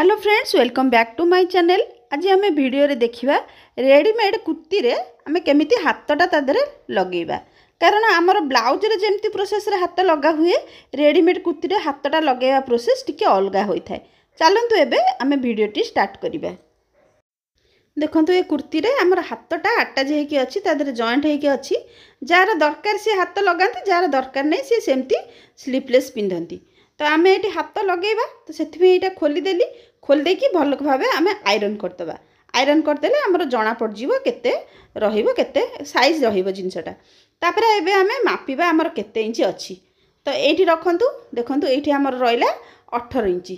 Hello friends, welcome back to my channel. आज आम video रे देखिबा रेडीमेड कुर्ती रे आम केमिति हाथटा तादरे लगेबा। कारण आमर ब्लाउज रे जेमती प्रोसेस रे हाथ लगा हुए रेडीमेड कुर्ती रे हाथटा लगेबा प्रोसेस टिके अलगा होई थाए। चलंतु एबे आम वीडियोटी स्टार्ट करिबा। देखंतु ए कुर्ती रे आमर हाथटा अटैच हेकी अछि, तादरे जॉइंट हेकी अछि। जार दरकार से हाथ लगांती, जार दरकार नै से सेमती स्लीपलेस पिंधंती। तो आम ये हाथ लगेबा, तो से खोली देली, खोल देकी भल भाव आम आयरन करदे। आयरन करदे आमर जना पड़ो केते रहिबो, केते साइज रहिबो जिनसटा। तापर एबे आम मापिबा आमर केते इंच अछि। तो एठी रखंतु, देखंतु एठी आमर रहिला 18 इंच।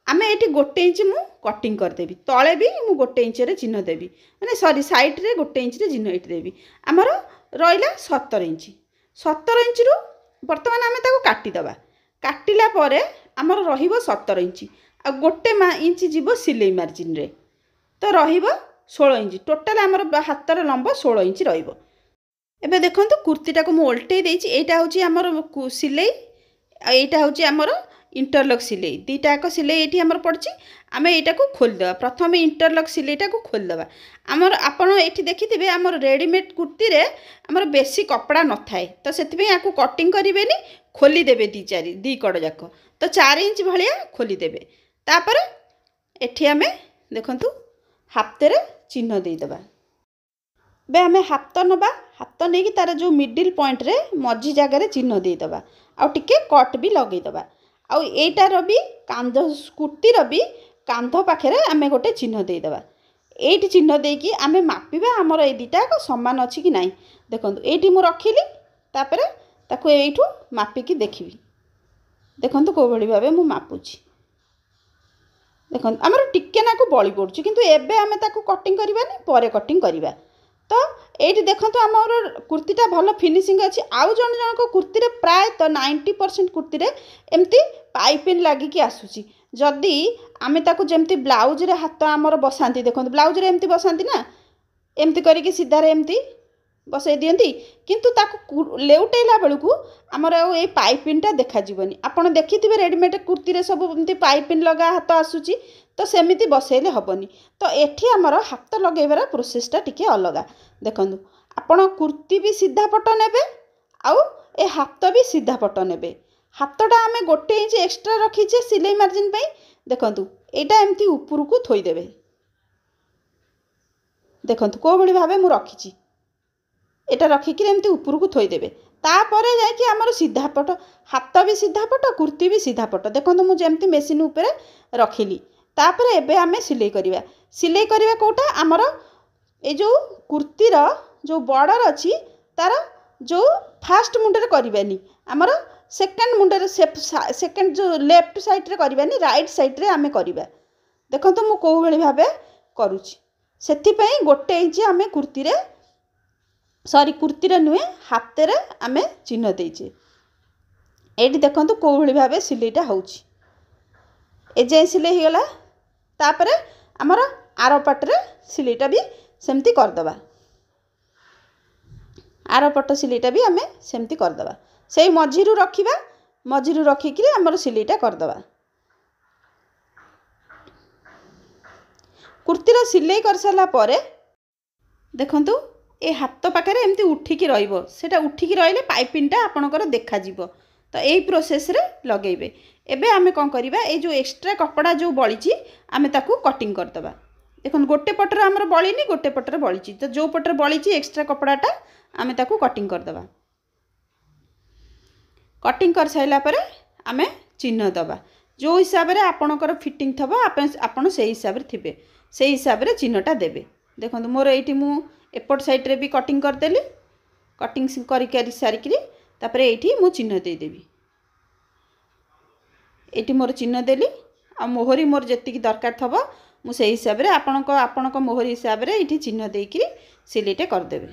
आम ये गोटे इंच मु कटिंग करदेवी, तले भी मु गोटे इंच रे चिन्ह देवी, माने सॉरी साइड रे गोटे इंच रे चिन्ह एठी देवी। आमर रहिला 17 इंच। 17 इंच रु वर्तमान आम ताको काटी दबा। काटिला परे आमर रहिबो 17 इंच आ गोटे इंच जीवो सिलाई मार्जिन रे, तो रहिबो 16 इंच। टोटल आमर हाथर लंब 16 इंच रहिबो। एबे देखंतु कुर्तीटा को मु उल्टै देछि। एटा होछि आमर सिलाई आ एटा होछि आमर इंटरलॉक सिलाई। दीटाक सिलाई एठी आमर पड़छि। आमे एटा को खोल देबा। प्रथमे इंटरलॉक सिलाईटा को खोल देबा। आमर आपण एठी देखिथिबे आमर रेडीमेड कुर्ती रे आमर बेसी कपड़ा न थाए, तो सेति याकू कटिंग करिवेनी, खोली देबे दी कड़ जाक। तो 4 इंच भलिया खोली देबे। तापर एठी आमे देखंतु हाथरे चिन्ह देई देबा। बे आमे हाथ नबा, हाथ नहीं कि तार जो मिडिल पॉइंट रे मझी जगह रे चिन्ह देई देबा। आ टिके कट भी लगेई देबा। आ एटार भी कांध कुर्तीर भी कांध पाखे आमे गोटे चिन्ह देई देबा। एठी चिन्ह देकी आमे मापिबा आमर ए दुटा समान अछि कि नाही। देखंतु एठी मु रखिली, तापर ताको एठू मापिकी देखिबी। देखंतु को भली भाबे मु मापुची। देखंतु आमर टिके नाकू बळी पड़ुची, किंतु एबे आमे ताको कटिंग करबानी, परे कटिंग करबा। तो एठी देखंतु आमर कुर्तीटा भलो फिनिशिंग अछि। आउ जण जण को कुर्ती रे प्राय तो 90% कुर्ती रे एमती पाइपिन लागी कि आसुची। जदी आमे ताको जेमती ब्लाउज रे हाथ आमर बसांती, देखंतु ब्लाउज रे एमती बसांती ना, एमती करिकि सीधा रे एमती बसाई दियंती, किंतु ताको लेउटेला बेलकू आमर ए पाइपिनटा देखा जीवनी। आपण देखिथिबे रेडीमेड कुर्ती रे सब एमती पाइपिन लगा हाथ आसुची, तो सेमिति बसेले हबनी। तो एठी आमर हाथ लगेबार प्रोसेसटा टिके अलगा। देखंतु आपण कुर्ती भी सीधा पट नेबे, आउ ए हाथ भी सीधा पट नेबे। हाथटा आमे गोटे इंच एक्स्ट्रा रखीचे सिलाई मार्जिन पई। देखंतु एटा एमती ऊपर को थोई देबे। देखंतु को भली भाबे मु रखीची, एटा रखिकी एमती ऊपर को थोई देबे। तापरे जाय कि आमर सीधा पट, हाथ भी सीधा पट, कुर्ती भी सीधा पट। देखंतु मु जेमती मशीन ऊपर रखिली। तापरे एबे आमे सिलाई करिवा। सिलाई करिवा कोटा आमर ए जो कुर्तीर जो बॉर्डर अछि, तार जो फास्ट मुंडरे करिवानी, आमर सेकंड मुंडरे सेकंड जो लेफ्ट साइड रे करिवानी, राइट साइड रे आमे करिवा। देखंतु मु को भली भाबे करूची। सेथि पई गोटे इंच आमे कुर्ती रे, सॉरी कुर्ती रे नुए हाथ रे आमे चिन्ह देइचे। एठी देखंतु को भली भाबे सिलाईटा होउची। ए जे सिलाई हिगला। तापरे आमर आरो पट रे सिलाईटा भी सेमती कर दबा। आरो पट सिलाईटा भी आमे सेमती कर दबा। सेई मझिरु रखिबा, मझिरु रखिकि आमर सिलाईटा कर दबा। कुर्तीर सिलाई कर साला परे देखंतु ए हाथ पाखरे एमती उठिकी रहिबो। सेटा उठिकी रहिले पाइपिनटा आपणकर देखा जीवो। तो एई प्रोसेस रे लगेबे। एबे आमे कोन करिबा, ए जो एक्स्ट्रा कपड़ा जो बळीची आमे ताकू कटिंग कर दबा। देखन गोटे पटर आमर बळीनी, गोटे पटर बळीची। तो जो पटर बळीची एक्स्ट्रा कपड़ाटा आमे ताकू कटिंग कर दबा। कटिंग कर साइला परे आमे चिन्ह दबा। जो हिसाब रे आपणकर फिटिंग थबो आपण सेही हिसाब रे थिबे, सेही हिसाब रे चिन्हटा देबे। देखंतु मोर एठी मु एपट साइड रे भी कटिंग कर देली। कटिंग करी सारिकरी तापर एठी मु चिन्ह दे देबी। एठी मोर चिन्ह देली। आ मोहरी मोर जेतिकी दरकार थबो मु सेही हिसाब रे आपणक मोहरी हिसाब रे एठी चिन्ह देइकरी सिलाईटे कर देबे।